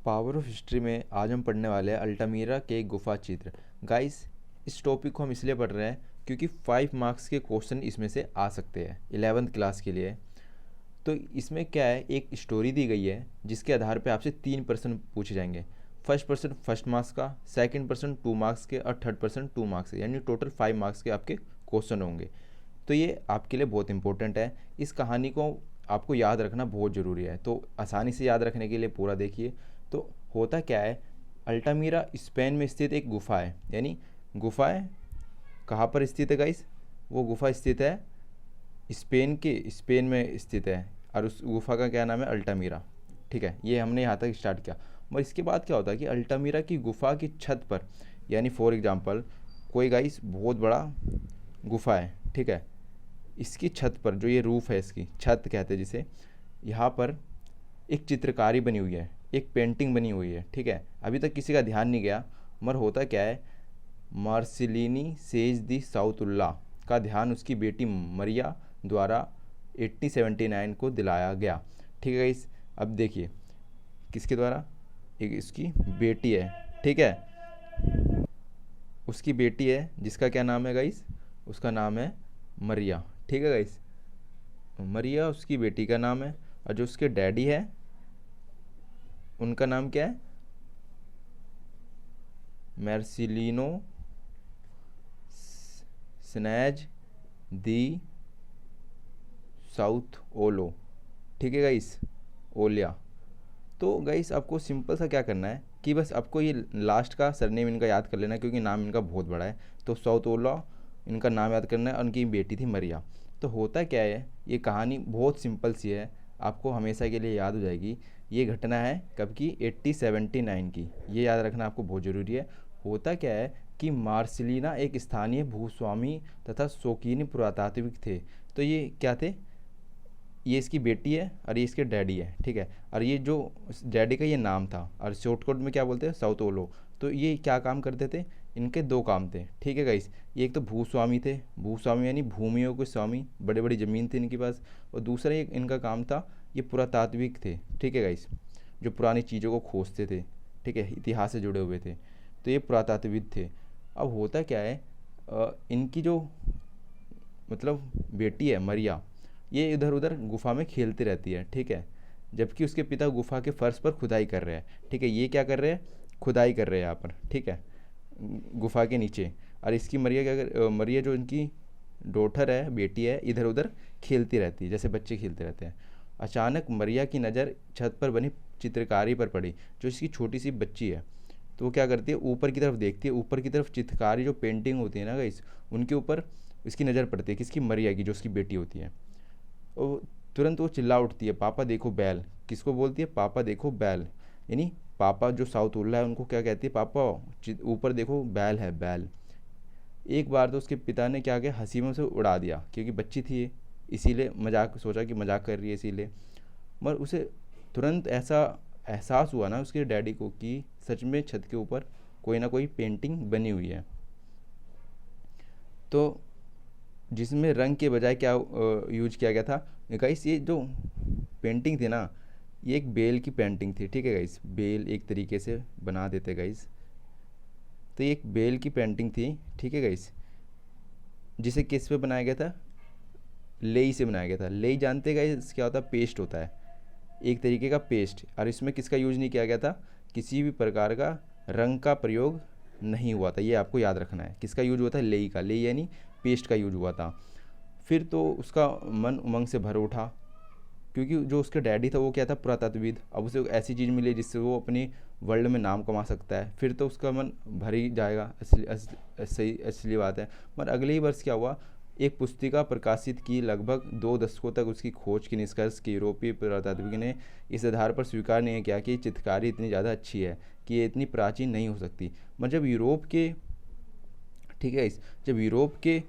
Power of history में आज हम पढ़ने वाले हैं अल्टामीरा के गुफा चित्र। गाइस, इस टॉपिक को हम इसलिए पढ़ रहे हैं क्योंकि 5 मार्क्स के क्वेश्चन इसमें से आ सकते हैं 11th क्लास के लिए। तो इसमें क्या है, एक स्टोरी दी गई है जिसके आधार पे आपसे 3 प्रश्न पूछे जाएंगे। फर्स्ट पर्सन 1 मार्क्स का, सेकंड पर्सन 2 मार्क्स के और थर्ड पर्सन 2 मार्क्स के, यानी टोटल 5 मार्क्स के आपके क्वेश्चन होंगे। तो ये आपके लिए बहुत इंपॉर्टेंट है। इस कहानी को आपको याद रखना बहुत ज़रूरी है। तो आसानी से याद रखने के लिए पूरा देखिए। तो होता क्या है, अल्टामीरा स्पेन में स्थित एक गुफा है। यानी गुफाएं कहाँ पर स्थित है गाइस? वो गुफा स्थित है स्पेन में स्थित है, और उस गुफा का क्या नाम है? अल्टामीरा। ठीक है, ये हमने यहाँ तक स्टार्ट किया। और इसके बाद क्या होता है कि अल्टामीरा की गुफा की छत पर, यानी फॉर एग्जांपल कोई गाइस बहुत बड़ा गुफा है, ठीक है, इसकी छत पर, जो ये रूफ़ है, इसकी छत कहते हैं जिसे, यहाँ पर एक चित्रकारी बनी हुई है, एक पेंटिंग बनी हुई है। ठीक है, अभी तक किसी का ध्यान नहीं गया, मगर होता क्या है, मार्सिलिनी सेज दी साउतुल्ला का ध्यान उसकी बेटी मरिया द्वारा 1879 को दिलाया गया। ठीक है गाइस, अब देखिए किसके द्वारा, एक इसकी बेटी है, ठीक है, उसकी बेटी है जिसका क्या नाम है गाइस? उसका नाम है मरिया। ठीक है गाइस, मरिया उसकी बेटी का नाम है, और जो उसके डैडी है उनका नाम क्या है? मार्सिलिनो स्नेज दी साउथ ओलो। ठीक है गाइस, ओलिया। तो गाइस आपको सिंपल सा क्या करना है कि बस आपको ये लास्ट का सरनेम इनका याद कर लेना है, क्योंकि नाम इनका बहुत बड़ा है। तो साउथ ओला इनका नाम याद करना है, उनकी बेटी थी मरिया। तो होता क्या है, ये कहानी बहुत सिंपल सी है, आपको हमेशा के लिए याद हो जाएगी। ये घटना है कब की? 1879 की। ये याद रखना आपको बहुत ज़रूरी है। होता क्या है कि मार्सिलिना एक स्थानीय भूस्वामी तथा शौकीन पुरातात्विक थे। तो ये क्या थे? ये इसकी बेटी है और ये इसके डैडी है, ठीक है। और ये जो डैडी का ये नाम था, और शॉर्टकट में क्या बोलते हैं? साउथ ओलो। तो ये क्या काम करते थे? इनके 2 काम थे, ठीक है गाइस। ये एक तो भूस्वामी थे, भूस्वामी यानी भूमियों के स्वामी, बड़े बड़ी ज़मीन थी इनके पास। और दूसरा एक इनका काम था, ये पुरातात्विक थे, ठीक है गाइस, जो पुरानी चीज़ों को खोजते थे, ठीक है, इतिहास से जुड़े हुए थे। तो ये पुरातात्विक थे। अब होता क्या है, इनकी जो मतलब बेटी है मरिया, ये इधर उधर गुफा में खेलती रहती है, ठीक है, जबकि उसके पिता गुफा के फर्श पर खुदाई कर रहे हैं। ठीक है, ये क्या कर रहे हैं? खुदाई कर रहे हैं यहाँ पर, ठीक है, गुफा के नीचे। और इसकी मरिया क्या कर, मरिया जो इनकी डॉटर है, बेटी है, इधर उधर खेलती रहती है जैसे बच्चे खेलते रहते हैं। अचानक मरिया की नज़र छत पर बनी चित्रकारी पर पड़ी, जो इसकी छोटी सी बच्ची है। तो वो क्या करती है, ऊपर की तरफ देखती है। ऊपर की तरफ चित्रकारी जो पेंटिंग होती है ना गाइस, उनके ऊपर इसकी नज़र पड़ती है, किसकी? मरिया की, जो उसकी बेटी होती है। और तुरंत वो चिल्ला उठती है, पापा देखो बैल। किसको बोलती है? पापा देखो बैल। यानी पापा जो साउथुल्ला है उनको क्या कहती है? पापा ऊपर देखो बैल है, बैल। एक बार तो उसके पिता ने क्या किया, हंसी में उसे उड़ा दिया, क्योंकि बच्ची थी ये, इसीलिए मजाक सोचा कि मजाक कर रही है इसीलिए। मगर उसे तुरंत ऐसा एहसास हुआ ना उसके डैडी को कि सच में छत के ऊपर कोई ना कोई पेंटिंग बनी हुई है। तो जिसमें रंग के बजाय क्या यूज किया गया था गाइस? ये जो पेंटिंग थी ना, ये एक बेल की पेंटिंग थी, ठीक है गाइस। बेल एक तरीके से बना देते गाइस। तो ये एक बेल की पेंटिंग थी, ठीक है गाइस, जिसे किस पे बनाया गया था? लेई से बनाया गया था। लेई जानते गाइस क्या होता है? पेस्ट होता है, एक तरीके का पेस्ट। और इसमें किसका यूज नहीं किया गया था? किसी भी प्रकार का रंग का प्रयोग नहीं हुआ था। ये आपको याद रखना है। किसका यूज हुआ था? लेई का। लेई यानी पेस्ट का यूज हुआ था। फिर तो उसका मन उमंग से भर उठा, क्योंकि जो उसका डैडी था वो क्या था? पुरातत्वविद। अब उसे ऐसी चीज़ मिली जिससे वो अपनी वर्ल्ड में नाम कमा सकता है, फिर तो उसका मन भर ही जाएगा। सही असली बात है। मगर अगले ही वर्ष क्या हुआ, एक पुस्तिका प्रकाशित की। लगभग 2 दशकों तक उसकी खोज की निष्कर्ष कि यूरोपीय पुरातात्विक ने इस आधार पर स्वीकार नहीं किया कि चित्रकारी इतनी ज़्यादा अच्छी है कि ये इतनी प्राचीन नहीं हो सकती। मगर जब यूरोप के, ठीक है, जब यूरोप के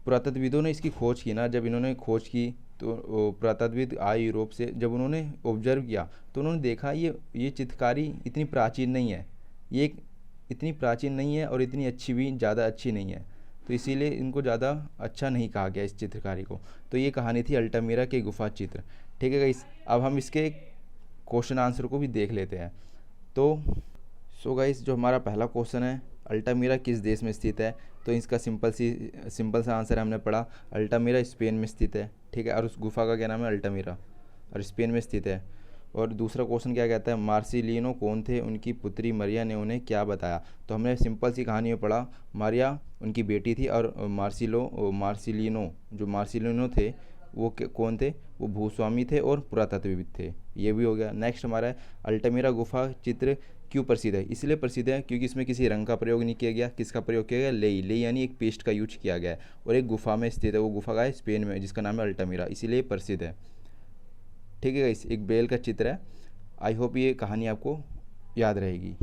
पुरातत्वविदों ने इसकी खोज की ना, जब इन्होंने खोज की, तो पुरातत्वविद आए यूरोप से, जब उन्होंने ऑब्जर्व किया तो उन्होंने देखा ये चित्रकारी इतनी प्राचीन नहीं है, ये इतनी प्राचीन नहीं है और इतनी अच्छी भी ज़्यादा अच्छी नहीं है। तो इसीलिए इनको ज़्यादा अच्छा नहीं कहा गया इस चित्रकारी को। तो ये कहानी थी अल्टामीरा के गुफा चित्र, ठीक है गाइस। अब हम इसके क्वेश्चन आंसर को भी देख लेते हैं। तो सो गाइस, जो हमारा पहला क्वेश्चन है, अल्टामीरा किस देश में स्थित है, तो इसका सिंपल सा आंसर हमने पढ़ा, अल्टामीरा स्पेन में स्थित है। ठीक है, और उस गुफा का क्या नाम है, अल्टामीरा, और स्पेन में स्थित है। और दूसरा क्वेश्चन क्या कहता है, मार्सिलिनो कौन थे, उनकी पुत्री मरिया ने उन्हें क्या बताया। तो हमने सिंपल सी कहानी में पढ़ा, मारिया उनकी बेटी थी, और मार्सिलिनो जो मार्सिलिनो थे वो कौन थे, वो भूस्वामी थे और पुरातत्वविद थे। ये भी हो गया। नेक्स्ट हमारा है, अल्टामीरा गुफा चित्र क्यों प्रसिद्ध है। इसलिए प्रसिद्ध है क्योंकि इसमें किसी रंग का प्रयोग नहीं किया गया। किसका प्रयोग किया गया, लेई लेई यानी एक पेस्ट का यूज किया गया है, और एक गुफा में स्थित है। वो गुफा का है स्पेन में, जिसका नाम है अल्टामीरा, इसीलिए प्रसिद्ध है। ठीक है गाइस, एक बेल का चित्र है। आई होप ये कहानी आपको याद रहेगी।